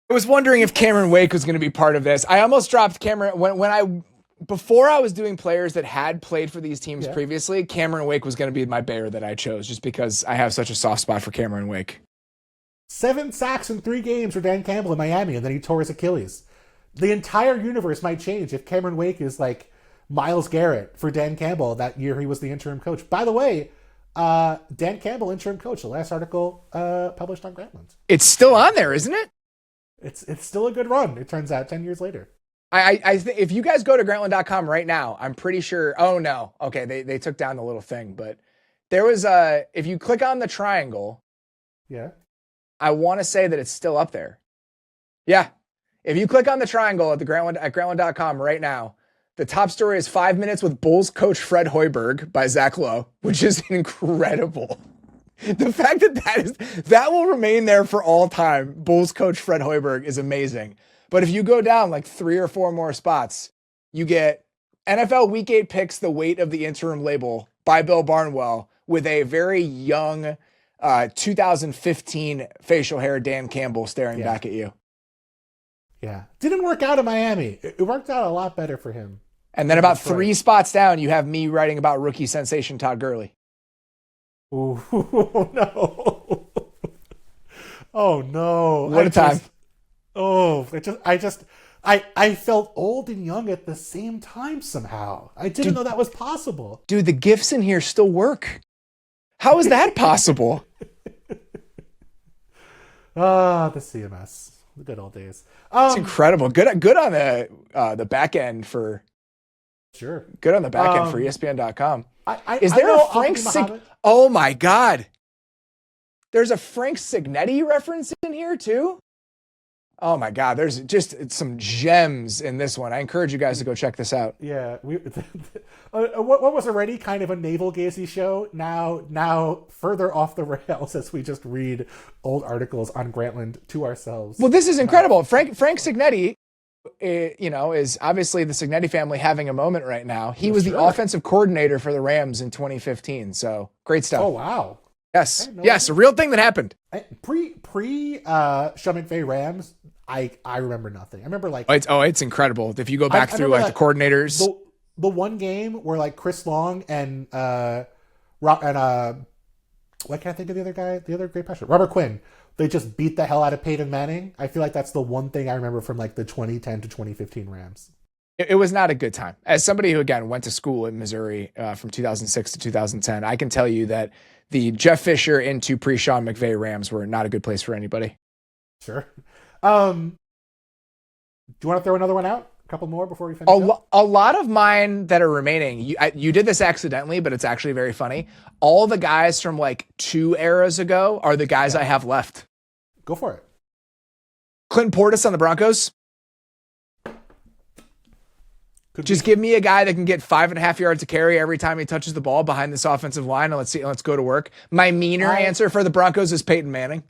I was wondering if Cameron Wake was going to be part of this. I almost dropped Cameron before I was doing players that had played for these teams previously. Cameron Wake was going to be my bear that I chose just because I have such a soft spot for Cameron Wake. 7 sacks in 3 games for Dan Campbell in Miami, and then he tore his Achilles. The entire universe might change if Cameron Wake is like Myles Garrett for Dan Campbell that year he was the interim coach. By the way, Dan Campbell, interim coach, the last article published on Grantland. It's still on there, isn't it? It's still a good run, it turns out, 10 years later. I think if you guys go to Grantland.com right now, I'm pretty sure. Oh, no. Okay, they took down the little thing, but there was if you click on the triangle. Yeah. I want to say that it's still up there. Yeah. If you click on the triangle at Grantland.com right now, the top story is 5 minutes with Bulls coach Fred Hoiberg by Zach Lowe, which is incredible. The fact that will remain there for all time. Bulls coach Fred Hoiberg is amazing. But if you go down like 3 or 4 more spots, you get NFL Week 8 picks the weight of the interim label by Bill Barnwell with a very young 2015 facial hair Dan Campbell staring back at you. Yeah. Didn't work out in Miami. It worked out a lot better for him. And then about 3 spots down, you have me writing about rookie sensation Todd Gurley. Ooh, no. Oh, no. What a time. I felt old and young at the same time somehow. I didn't know that was possible. Dude, the GIFs in here still work. How is that possible? The CMS. The good old days. It's incredible. Good on the back end for sure. Good on the back end for ESPN.com. Is I there know a Frank Oh my God. There's a Frank Signetti reference in here too? Oh my God, there's just some gems in this one. I encourage you guys to go check this out. Yeah, what was already kind of a navel-gazing show, now further off the rails as we just read old articles on Grantland to ourselves. Well, this is incredible. Frank Signetti, is obviously the Signetti family having a moment right now. He was the offensive coordinator for the Rams in 2015. So great stuff. Oh wow. Yes, a real thing that happened. Pre Sean McVay Rams, I remember nothing. I remember like it's incredible if you go back through like the coordinators. The one game where like Chris Long and what can't I think of the other guy? The other great passer, Robert Quinn. They just beat the hell out of Peyton Manning. I feel like that's the one thing I remember from like the 2010 to 2015 Rams. It was not a good time. As somebody who again went to school in Missouri from 2006 to 2010, I can tell you that the Jeff Fisher into pre-Sean McVay Rams were not a good place for anybody. Sure. Do you want to throw another one out? A couple more before we finish A lot of mine that are remaining, you did this accidentally, but it's actually very funny. All the guys from like 2 eras ago are the guys I have left. Go for it. Clinton Portis on the Broncos. Just give me a guy that can get 5.5 yards to carry every time he touches the ball behind this offensive line, and let's go to work. My meaner answer for the Broncos is Peyton Manning.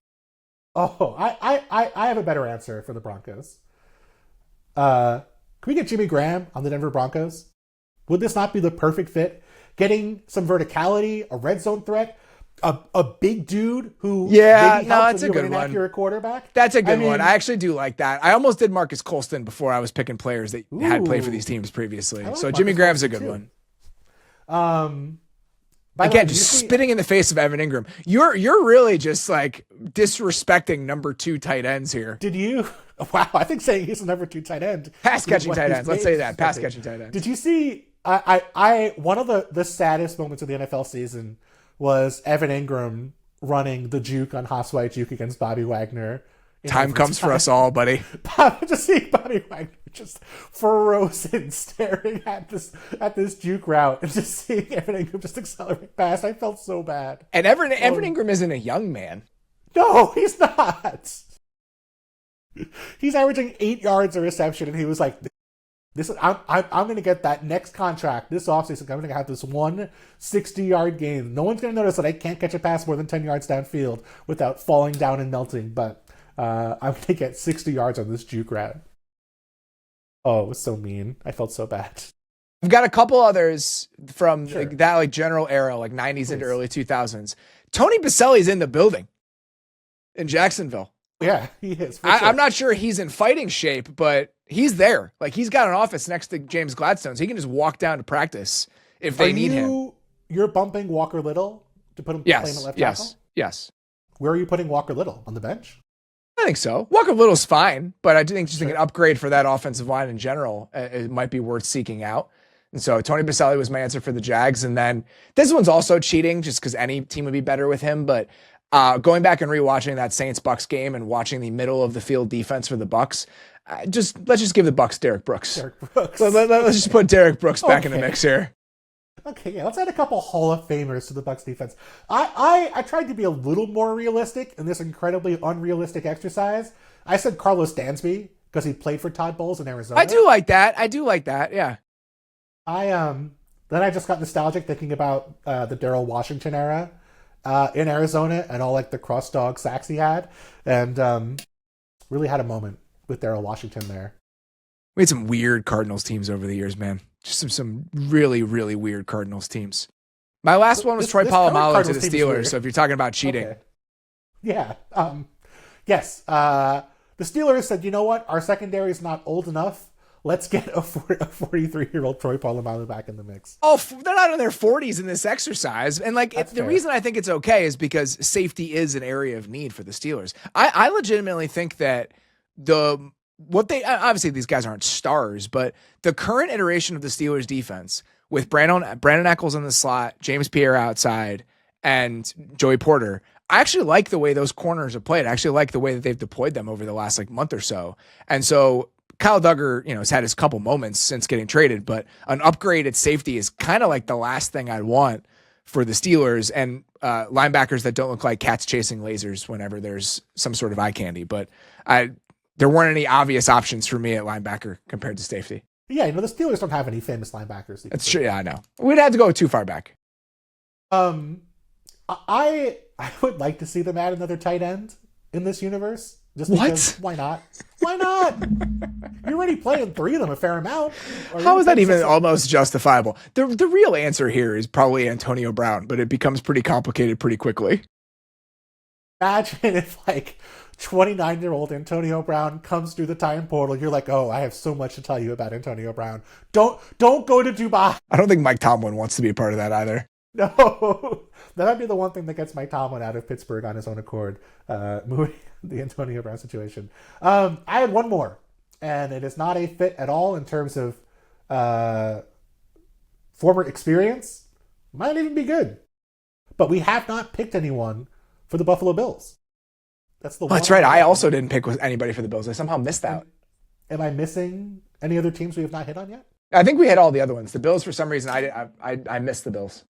Oh, I have a better answer for the Broncos. Can we get Jimmy Graham on the Denver Broncos? Would this not be the perfect fit? Getting some verticality, a red zone threat, a big dude who it's a good one. Accurate quarterback. That's a good one. I actually do like that. I almost did Marcus Colston before I was picking players that had played for these teams previously. So Marcus Jimmy Graham's a good one. Again, just spitting in the face of Evan Ingram. You're really just like disrespecting number 2 tight ends here. Did you? Wow, I think saying he's the number 2 tight end. Pass catching tight ends. Let's say that. Pass catching tight ends. Did you see? I one of the saddest moments of the NFL season was Evan Ingram running the juke on Haswai juke against Bobby Wagner. Time comes for us all, buddy. Just seeing Bobby Wagner just frozen staring at this juke route and just seeing Evan Ingram just accelerate past. I felt so bad. And Evan Ingram isn't a young man. No, he's not. He's averaging 8 yards a reception, and he was like, "This, I'm going to get that next contract this offseason. I'm going to have this 160-yard game. No one's going to notice that I can't catch a pass more than 10 yards downfield without falling down and melting. But I'm going to get 60 yards on this juke route." Oh, it was so mean. I felt so bad. We've got a couple others from that general era, like 90s into early 2000s. Tony Baselli's in the building in Jacksonville. Yeah, he is. I'm not sure he's in fighting shape, but he's there. Like, he's got an office next to James Gladstone, so he can just walk down to practice if they need him. You're bumping Walker Little to put him playing the left tackle? Yes. Where are you putting Walker Little? On the bench? I think so. Walker Little's fine, but I do think just an upgrade for that offensive line in general, it might be worth seeking out. And so Tony Baselli was my answer for the Jags. And then this one's also cheating just because any team would be better with him, but going back and rewatching that Saints-Bucks game and watching the middle of the field defense for the Bucks, let's just give the Bucks Derek Brooks. Let's just put Derek Brooks back in the mix here. Okay, yeah, let's add a couple Hall of Famers to the Bucks defense. I tried to be a little more realistic in this incredibly unrealistic exercise. I said Carlos Dansby because he played for Todd Bowles in Arizona. I do like that. Yeah. Then I just got nostalgic thinking about the Darrell Washington era. In Arizona and all like the cross dog sacks he had, and really had a moment with Darrell Washington there. We had some weird Cardinals teams over the years, man. Just some really, really weird Cardinals teams. My last one was Troy Polamalu to the Steelers. So if you're talking about cheating, okay. Yeah, yes. The Steelers said, you know what, our secondary is not old enough. Let's get a 43-year-old Troy Polamalu back in the mix. Oh, they're not in their 40s in this exercise. And the reason I think it's okay is because safety is an area of need for the Steelers. I legitimately think that obviously these guys aren't stars, but the current iteration of the Steelers defense with Brandon Echols in the slot, James Pierre outside, and Joey Porter, I actually like the way those corners are played. I actually like the way that they've deployed them over the last month or so. And so Kyle Duggar, has had his couple moments since getting traded, but an upgraded safety is kind of like the last thing I'd want for the Steelers, and linebackers that don't look like cats chasing lasers whenever there's some sort of eye candy. But there weren't any obvious options for me at linebacker compared to safety. Yeah, the Steelers don't have any famous linebackers. That's true. Yeah, I know. We'd have to go too far back. I would like to see them add another tight end in this universe. Just because, why not? Why not? You're already playing 3 of them a fair amount. How is that even almost justifiable? The real answer here is probably Antonio Brown, but it becomes pretty complicated pretty quickly. Imagine if 29-year-old Antonio Brown comes through the time portal. You're like, oh, I have so much to tell you about Antonio Brown. Don't go to Dubai. I don't think Mike Tomlin wants to be a part of that either. No, that might be the one thing that gets Mike Tomlin out of Pittsburgh on his own accord, moving the Antonio Brown situation. I had one more, and it is not a fit at all in terms of former experience. Might even be good, but we have not picked anyone for the Buffalo Bills. That's right. I also didn't pick anybody for the Bills. I somehow missed out. Am I missing any other teams we have not hit on yet? I think we had all the other ones. The Bills, for some reason, I missed the Bills.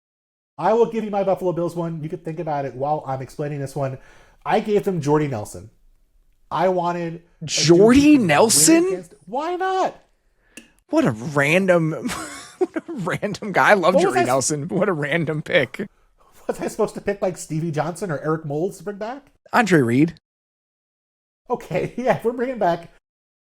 I will give you my Buffalo Bills one. You can think about it while I'm explaining this one. I gave them Jordy Nelson. I wanted Jordy Nelson? Why not? What a random guy. I love Jordy Nelson. What a random pick. Was I supposed to pick Stevie Johnson or Eric Moulds to bring back? Andre Reed. Okay, yeah, if we're bringing back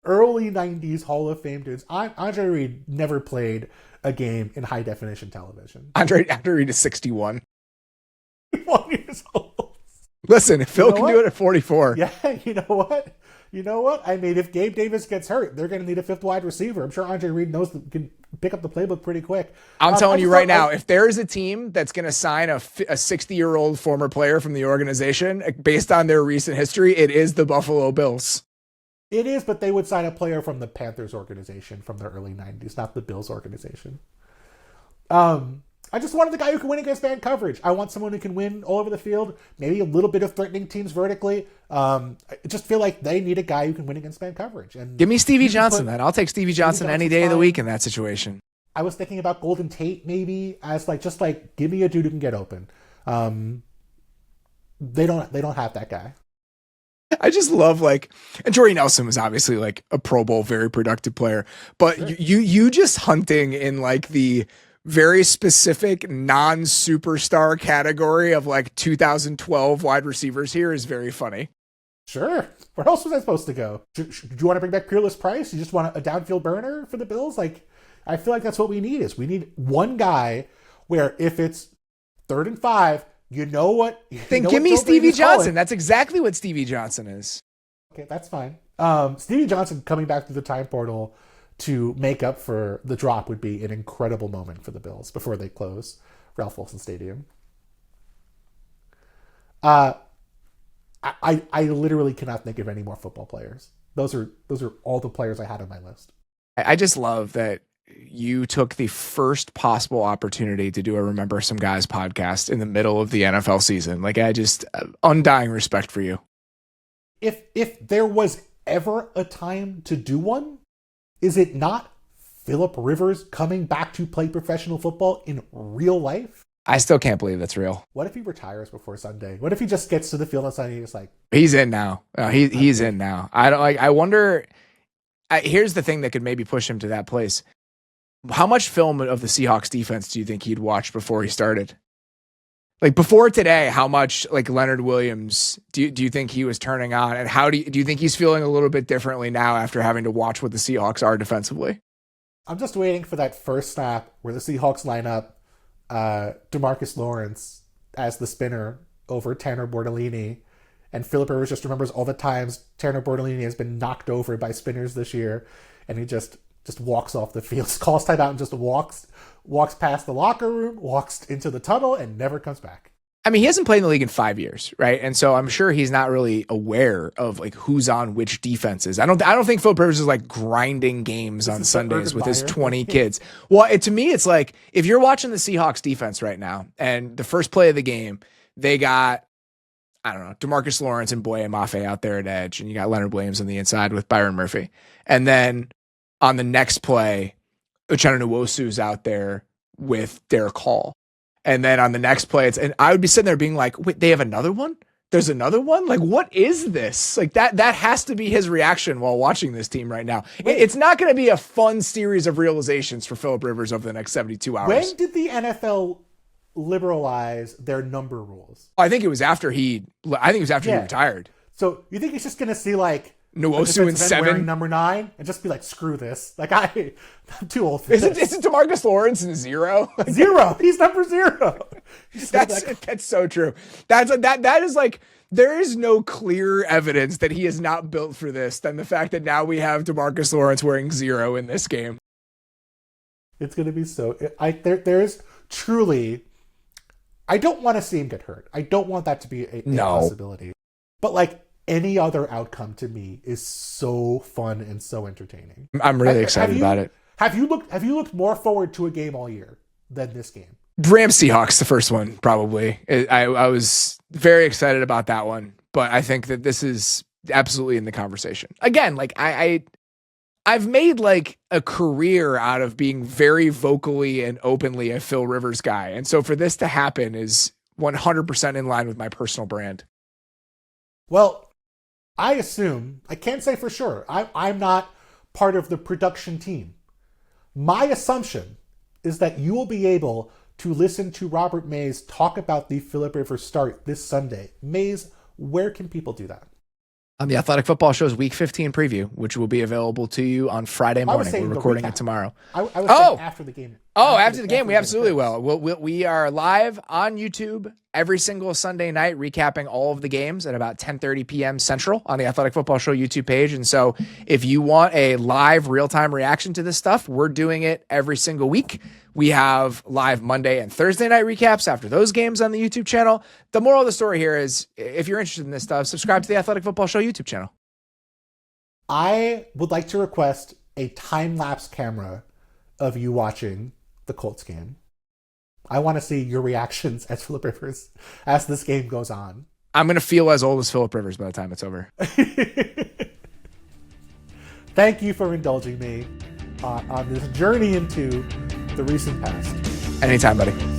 early 90s Hall of Fame dudes. Andre Reed never played a game in high definition television. Andre Reed is 61. 1 years old. Listen, if Phil can do it at 44. Yeah, you know what? I mean, if Gabe Davis gets hurt, they're going to need a 5th wide receiver. I'm sure Andre Reed can pick up the playbook pretty quick. I'm telling you right now, if there is a team that's going to sign a 60-year-old former player from the organization based on their recent history, it is the Buffalo Bills. It is, but they would sign a player from the Panthers organization from the early 90s, not the Bills organization. I just wanted the guy who can win against man coverage. I want someone who can win all over the field, maybe a little bit of threatening teams vertically. I just feel like they need a guy who can win against man coverage. And give me Stevie Johnson then. I'll take Stevie Johnson any day of the week in that situation. I was thinking about Golden Tate maybe as just give me a dude who can get open. They don't have that guy. I just love and Jordy Nelson was obviously a Pro Bowl, very productive player, but sure. you just hunting in the very specific non-superstar category of 2012 wide receivers here is very funny. Sure. Where else was I supposed to go? Do you want to bring back Peerless Price? You just want a downfield burner for the Bills? I feel like that's what we need is we need one guy where if it's 3rd and 5, you know what? Then give me Stevie Johnson. That's exactly what Stevie Johnson is. Okay, that's fine. Stevie Johnson coming back through the time portal to make up for the drop would be an incredible moment for the Bills before they close Ralph Wilson Stadium. I literally cannot think of any more football players. Those are all the players I had on my list. I just love that you took the first possible opportunity to do a Remember Some Guys podcast in the middle of the NFL season. I just undying respect for you. If there was ever a time to do one, is it not Phillip Rivers coming back to play professional football in real life? I still can't believe that's real. What if he retires before Sunday? What if he just gets to the field on Sunday and he's he's in now. He's in now. I wonder. Here's the thing that could maybe push him to that place. How much film of the Seahawks defense do you think he'd watched before he started? Before today, how much Leonard Williams do you think he was turning on, and how do you think he's feeling a little bit differently now after having to watch what the Seahawks are defensively? I'm just waiting for that first snap where the Seahawks line up DeMarcus Lawrence as the spinner over Tanner Bortolini, and Phillip Rivers just remembers all the times Tanner Bortolini has been knocked over by spinners this year, and he just walks off the field, calls timeout, and just walks past the locker room, walks into the tunnel, and never comes back. I mean, he hasn't played in the league in 5 years, right? And so I'm sure he's not really aware of who's on which defenses. I don't think Phillip Rivers is grinding games on Sundays with his 20 kids. Well, to me, it's if you're watching the Seahawks defense right now, and the first play of the game, they got, I don't know, DeMarcus Lawrence and Boye Mafe out there at edge, and you got Leonard Williams on the inside with Byron Murphy. And then on the next play, Uchenna Nwosu's out there with Derek Hall. And then on the next play, and I would be sitting there being wait, they have another one? There's another one? What is this? That has to be his reaction while watching this team right now. It's not going to be a fun series of realizations for Phillip Rivers over the next 72 hours. When did the NFL liberalize their number rules? I think it was after he retired. So you think he's just going to see Nwosu in 7 wearing number 9 and just be screw this. I'm too old for this. Is it DeMarcus Lawrence in 0? 0. He's number 0. That's so true. That is there is no clear evidence that he is not built for this than the fact that now we have DeMarcus Lawrence wearing 0 in this game. It's going to be so. There's truly. I don't want to see him get hurt. I don't want that to be a possibility. But any other outcome to me is so fun and so entertaining. I'm really excited about it. Have you looked more forward to a game all year than this game? Rams Seahawks, the first one, probably. I was very excited about that one, but I think that this is absolutely in the conversation. Again, I've made a career out of being very vocally and openly a Phil Rivers guy. And so for this to happen is 100% in line with my personal brand. Well, I assume, I can't say for sure, I'm not part of the production team. My assumption is that you will be able to listen to Robert Mays talk about the Phillip Rivers start this Sunday. Mays, where can people do that? On the Athletic Football Show's Week 15 preview, which will be available to you on Friday morning. We're recording it tomorrow. I was saying after the game. After the game, we absolutely will. We are live on YouTube every single Sunday night, recapping all of the games at about 10:30 p.m. Central on the Athletic Football Show YouTube page. And so if you want a live real-time reaction to this stuff, we're doing it every single week. We have live Monday and Thursday night recaps after those games on the YouTube channel. The moral of the story here is, if you're interested in this stuff, subscribe to the Athletic Football Show YouTube channel. I would like to request a time-lapse camera of you watching the Colts game. I want to see your reactions as Philip Rivers as this game goes on. I'm going to feel as old as Philip Rivers by the time it's over. Thank you for indulging me on this journey into the recent past. Anytime, buddy.